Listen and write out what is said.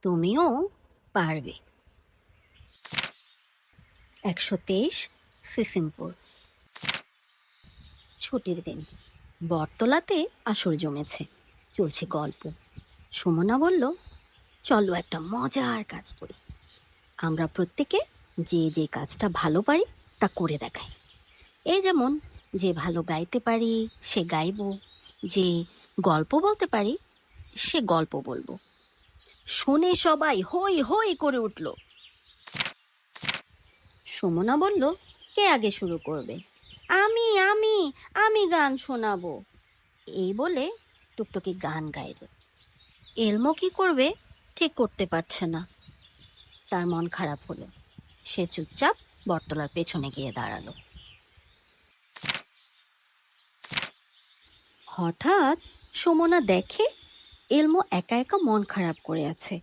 তুমিও পারবে। ১২৩ সিসিমপুর। ছুটির দিন, বটতলাতে আসর জমেছে, চলছে গল্প। সুমনা বলল, চলো একটা মজার কাজ করি। আমরা প্রত্যেকে যে যে কাজটা ভালো পারি তা করে দেখাই। এই যেমন, যে ভালো গাইতে পারি সে গাইব, যে গল্প বলতে পারি সে গল্প বলবো। শুনে সবাই হই হই করে উঠল। সুমনা বলল, কে আগে শুরু করবে? আমি আমি আমি গান শোনাবো। এই বলে টুকটুকি গান গাইল। এলমো কি করবে ঠিক করতে পারছে না। তার মন খারাপ হলো। সে চুপচাপ বটতলার পেছনে গিয়ে দাঁড়ালো। হঠাৎ সুমনা দেখে এলমো একা একা মন খারাপ করে আছে।